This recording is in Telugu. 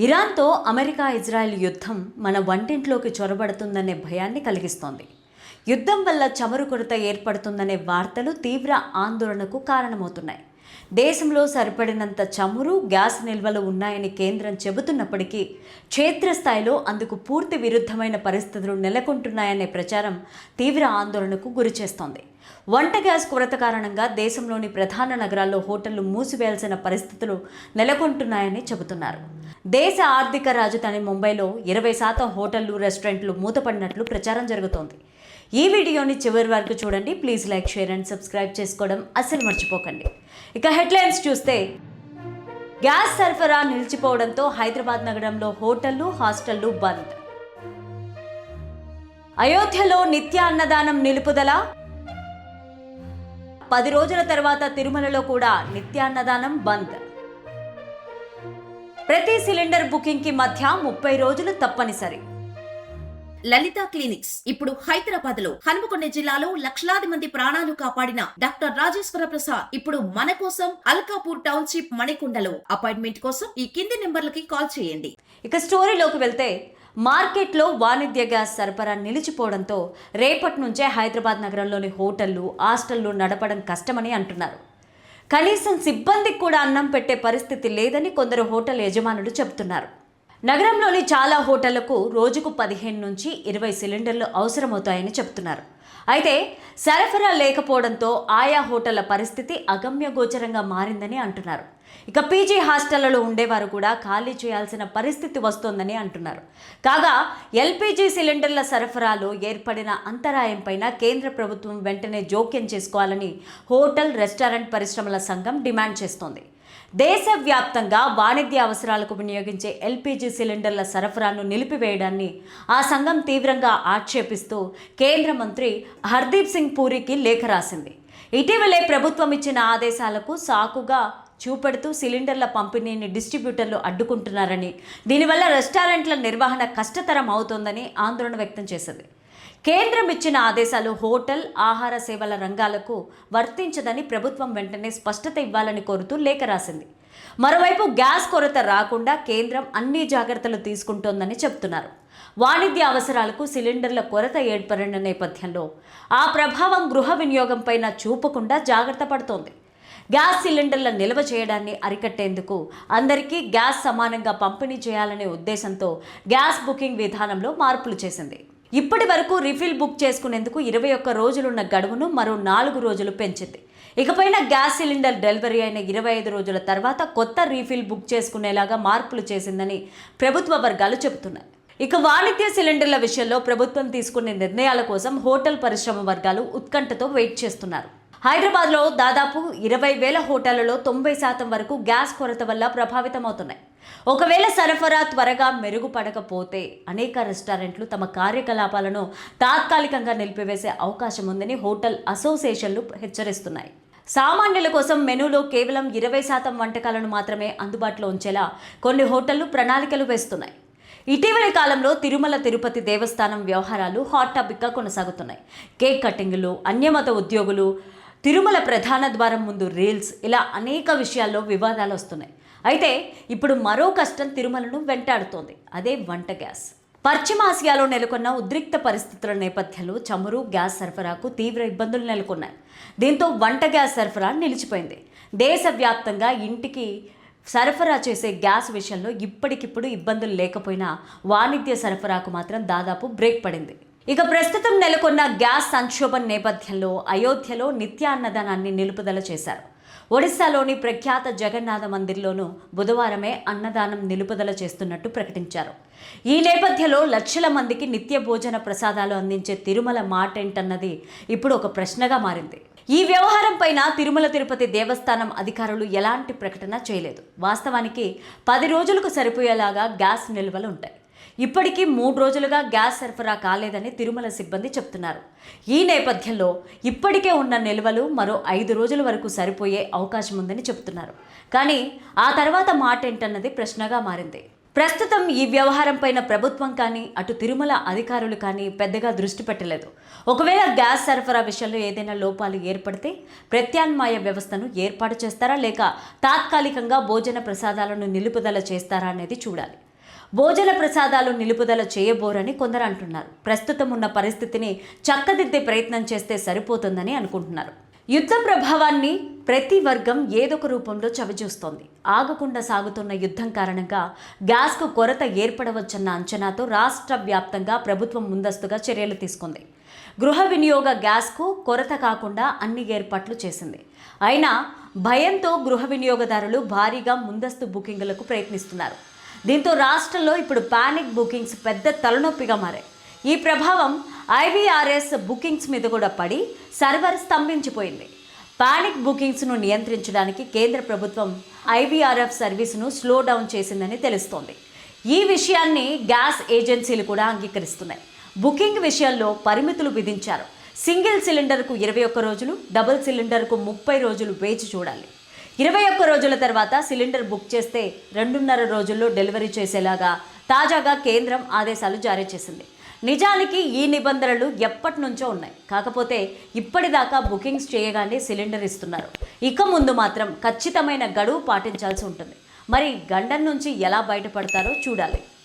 ఇరాన్తో అమెరికా ఇజ్రాయెల్ యుద్ధం మన వంటింట్లోకి చొరబడుతుందనే భయాన్ని కలిగిస్తోంది. యుద్ధం వల్ల చమురు కొరత ఏర్పడుతుందనే వార్తలు తీవ్ర ఆందోళనకు కారణమవుతున్నాయి. దేశంలో సరిపడినంత చమురు, గ్యాస్ నిల్వలు ఉన్నాయని కేంద్రం చెబుతున్నప్పటికీ క్షేత్రస్థాయిలో అందుకు పూర్తి విరుద్ధమైన పరిస్థితులు నెలకొంటున్నాయనే ప్రచారం తీవ్ర ఆందోళనకు గురిచేస్తోంది. వంట గ్యాస్ కొరత కారణంగా దేశంలోని ప్రధాన నగరాల్లో హోటళ్లు మూసివేయాల్సిన పరిస్థితులు నెలకొంటున్నాయని చెబుతున్నారు. దేశ ఆర్థిక రాజధాని ముంబైలో 20% హోటళ్లు, రెస్టారెంట్లు మూతపడినట్లు ప్రచారం జరుగుతోంది. ఈ వీడియోని చివరి వరకు చూడండి. Please like, share and subscribe చేసుకోవడం అస్సలు మర్చిపోకండి. ఇక హెడ్లైన్స్ చూస్తే, గ్యాస్ సరఫరా నిలిచిపోవడంతో హైదరాబాద్ నగరంలో హోటళ్లు, హాస్టళ్లు బంద్. అయోధ్యలో నిత్య అన్నదానం నిలుపుదల. 10 రోజుల తర్వాత తిరుమలలో కూడా నిత్యాన్నదానం బంద్. ప్రతి సిలిండర్ బుకింగ్ కి మధ్య 30 రోజులు తప్పనిసరి. లలిత క్లినిక్స్ ఇప్పుడు హైదరాబాద్ లో, హనుమకొండ జిల్లాలో లక్షలాది మంది ప్రాణాలు కాపాడిన డాక్టర్ రాజేశ్వర ప్రసాద్ ఇప్పుడు మన కోసం అల్కాపూర్ టౌన్షిప్ మణికొండలో. అపాయింట్మెంట్ కోసం ఈ కింది నెంబర్లకి కాల్ చేయండి. ఇక స్టోరీలోకి వెళ్తే, మార్కెట్లో వాణిజ్య గ్యాస్ సరఫరా నిలిచిపోవడంతో రేపటి నుంచే హైదరాబాద్ నగరంలోని హోటళ్లు, హాస్టళ్లు నడపడం కష్టమని అంటున్నారు. కనీసం సిబ్బందికి కూడా అన్నం పెట్టే పరిస్థితి లేదని కొందరు హోటల్ యజమానులు చెబుతున్నారు. నగరంలోని చాలా హోటళ్లకు రోజుకు 15 నుంచి 20 సిలిండర్లు అవసరమవుతాయని చెబుతున్నారు. అయితే సరఫరా లేకపోవడంతో ఆయా హోటళ్ల పరిస్థితి అగమ్యగోచరంగా మారిందని అంటున్నారు. ఇక పీజీ హాస్టళ్లలో ఉండేవారు కూడా ఖాళీ చేయాల్సిన పరిస్థితి వస్తోందని అంటున్నారు. కాగా ఎల్పీజీ సిలిండర్ల సరఫరాలో ఏర్పడిన అంతరాయంపైన కేంద్ర ప్రభుత్వం వెంటనే జోక్యం చేసుకోవాలని హోటల్, రెస్టారెంట్ పరిశ్రమల సంఘం డిమాండ్ చేస్తోంది. దేశవ్యాప్తంగా వాణిజ్య అవసరాలకు వినియోగించే ఎల్పీజీ సిలిండర్ల సరఫరాను నిలిపివేయడాన్ని ఆ సంఘం తీవ్రంగా ఆక్షేపిస్తూ కేంద్ర మంత్రి హర్దీప్ సింగ్ పూరికి లేఖ రాసింది. ఇటీవలే ప్రభుత్వం ఇచ్చిన ఆదేశాలకు సాకుగా చూపెడుతూ సిలిండర్ల పంపిణీని డిస్ట్రిబ్యూటర్లు అడ్డుకుంటున్నారని, దీనివల్ల రెస్టారెంట్ల నిర్వహణ కష్టతరం అవుతోందని ఆందోళన వ్యక్తం చేసింది. కేంద్రం ఇచ్చిన ఆదేశాలు హోటల్, ఆహార సేవల రంగాలకు వర్తించదని ప్రభుత్వం వెంటనే స్పష్టత ఇవ్వాలని కోరుతూ లేఖ రాసింది. మరోవైపు గ్యాస్ కొరత రాకుండా కేంద్రం అన్ని జాగ్రత్తలు తీసుకుంటోందని చెబుతున్నారు. వాణిజ్య అవసరాలకు సిలిండర్ల కొరత ఏర్పడిన నేపథ్యంలో ఆ ప్రభావం గృహ వినియోగంపైన చూపకుండా జాగ్రత్త పడుతోంది. గ్యాస్ సిలిండర్ల నిల్వ చేయడాన్ని అరికట్టేందుకు అందరికీ గ్యాస్ సమానంగా పంపిణీ చేయాలనే ఉద్దేశంతో గ్యాస్ బుకింగ్ విధానంలో మార్పులు చేసింది. ఇప్పటి వరకు రీఫిల్ బుక్ చేసుకునేందుకు 21 రోజులున్న గడువును మరో 4 రోజులు పెంచింది. ఇకపైన గ్యాస్ సిలిండర్ డెలివరీ అయిన 25 రోజుల తర్వాత కొత్త రీఫిల్ బుక్ చేసుకునేలాగా మార్పులు చేసిందని ప్రభుత్వ వర్గాలు చెబుతున్నాయి. ఇక వాణిజ్య సిలిండర్ల విషయంలో ప్రభుత్వం తీసుకునే నిర్ణయాల కోసం హోటల్ పరిశ్రమ వర్గాలు ఉత్కంఠతో వెయిట్ చేస్తున్నారు. హైదరాబాద్లో దాదాపు 20,000 హోటళ్లలో 90% వరకు గ్యాస్ కొరత వల్ల ప్రభావితమవుతున్నాయి. ఒకవేళ సరఫరా త్వరగా మెరుగుపడకపోతే అనేక రెస్టారెంట్లు తమ కార్యకలాపాలను తాత్కాలికంగా నిలిపివేసే అవకాశం ఉందని హోటల్ అసోసియేషన్లు హెచ్చరిస్తున్నాయి. సామాన్యుల కోసం మెనూలో కేవలం 20% వంటకాలను మాత్రమే అందుబాటులో ఉంచేలా కొన్ని హోటళ్లు ప్రణాళికలు వేస్తున్నాయి. ఇటీవలి కాలంలో తిరుమల తిరుపతి దేవస్థానం వ్యవహారాలు హాట్ టాపిక్గా కొనసాగుతున్నాయి. కేక్ కటింగులు, అన్యమత ఉద్యోగులు, తిరుమల ప్రధాన ద్వారం ముందు రీల్స్, ఇలా అనేక విషయాల్లో వివాదాలు వస్తున్నాయి. అయితే ఇప్పుడు మరో కష్టం తిరుమలను వెంటాడుతోంది. అదే వంట గ్యాస్. పశ్చిమాసియాలో నెలకొన్న ఉద్రిక్త పరిస్థితుల నేపథ్యంలో చమురు, గ్యాస్ సరఫరాకు తీవ్ర ఇబ్బందులు నెలకొన్నాయి. దీంతో వంట గ్యాస్ సరఫరా నిలిచిపోయింది. దేశవ్యాప్తంగా ఇంటికి సరఫరా చేసే గ్యాస్ విషయంలో ఇప్పటికిప్పుడు ఇబ్బందులు లేకపోయినా వాణిజ్య సరఫరాకు మాత్రం దాదాపు బ్రేక్ పడింది. ఇక ప్రస్తుతం నెలకొన్న గ్యాస్ సంక్షోభం నేపథ్యంలో అయోధ్యలో నిత్య అన్నదానాన్ని నిలుపుదల చేశారు. ఒడిశాలోని ప్రఖ్యాత జగన్నాథ మందిర్లోనూ బుధవారమే అన్నదానం నిలుపుదల చేస్తున్నట్టు ప్రకటించారు. ఈ నేపథ్యంలో లక్షల మందికి నిత్య భోజన ప్రసాదాలు అందించే తిరుమల మాటేంటన్నది ఇప్పుడు ఒక ప్రశ్నగా మారింది. ఈ వ్యవహారం పైన తిరుమల తిరుపతి దేవస్థానం అధికారులు ఎలాంటి ప్రకటన చేయలేదు. వాస్తవానికి 10 రోజులకు సరిపోయేలాగా గ్యాస్ నిల్వలు ఉంటాయి. ఇప్పటికీ 3 రోజులుగా గ్యాస్ సరఫరా కాలేదని తిరుమల సిబ్బంది చెప్తున్నారు. ఈ నేపథ్యంలో ఇప్పటికే ఉన్న నిల్వలు మరో 5 రోజుల వరకు సరిపోయే అవకాశం ఉందని చెబుతున్నారు. కానీ ఆ తర్వాత మాట ఏంటన్నది ప్రశ్నగా మారింది. ప్రస్తుతం ఈ వ్యవహారం పైన ప్రభుత్వం కానీ అటు తిరుమల అధికారులు కానీ పెద్దగా దృష్టి పెట్టలేదు. ఒకవేళ గ్యాస్ సరఫరా విషయంలో ఏదైనా లోపాలు ఏర్పడితే ప్రత్యామ్నాయ వ్యవస్థను ఏర్పాటు చేస్తారా లేక తాత్కాలికంగా భోజన ప్రసాదాలను నిలుపుదల చేస్తారా అనేది చూడాలి. భోజన ప్రసాదాలు నిలుపుదల చేయబోరని కొందరు అంటున్నారు. ప్రస్తుతం ఉన్న పరిస్థితిని చక్కదిద్దే ప్రయత్నం చేస్తే సరిపోతుందని అనుకుంటున్నారు. యుద్ధ ప్రభావాన్ని ప్రతి వర్గం ఏదొక రూపంలో చవిచూస్తోంది. ఆగకుండా సాగుతున్న యుద్ధం కారణంగా గ్యాస్కు కొరత ఏర్పడవచ్చన్న అంచనాతో రాష్ట్ర వ్యాప్తంగా ప్రభుత్వం ముందస్తుగా చర్యలు తీసుకుంది. గృహ వినియోగ గ్యాస్కు కొరత కాకుండా అన్ని ఏర్పాట్లు చేసింది. అయినా భయంతో గృహ వినియోగదారులు భారీగా ముందస్తు బుకింగులకు ప్రయత్నిస్తున్నారు. దీంతో రాష్ట్రంలో ఇప్పుడు పానిక్ బుకింగ్స్ పెద్ద తలనొప్పిగా మారాయి. ఈ ప్రభావం ఐవీఆర్ఎస్ బుకింగ్స్ మీద కూడా పడి సర్వర్ స్తంభించిపోయింది. పానిక్ బుకింగ్స్ను నియంత్రించడానికి కేంద్ర ప్రభుత్వం ఐవీఆర్ఎఫ్ సర్వీసును స్లో డౌన్ చేసిందని తెలుస్తోంది. ఈ విషయాన్ని గ్యాస్ ఏజెన్సీలు కూడా అంగీకరిస్తున్నాయి. బుకింగ్ విషయంలో పరిమితులు విధించారు. సింగిల్ సిలిండర్కు 21 రోజులు, డబుల్ సిలిండర్కు 30 రోజులు వేచి చూడాలి. 21 రోజుల తర్వాత సిలిండర్ బుక్ చేస్తే 2.5 రోజుల్లో డెలివరీ చేసేలాగా తాజాగా కేంద్రం ఆదేశాలు జారీ చేసింది. నిజానికి ఈ నిబంధనలు ఎప్పటి నుంచో ఉన్నాయి. కాకపోతే ఇప్పటిదాకా బుకింగ్స్ చేయగానే సిలిండర్ ఇస్తున్నారు. ఇక ముందు మాత్రం ఖచ్చితమైన గడువు పాటించాల్సి ఉంటుంది. మరి గండం నుంచి ఎలా బయటపడతారో చూడాలి.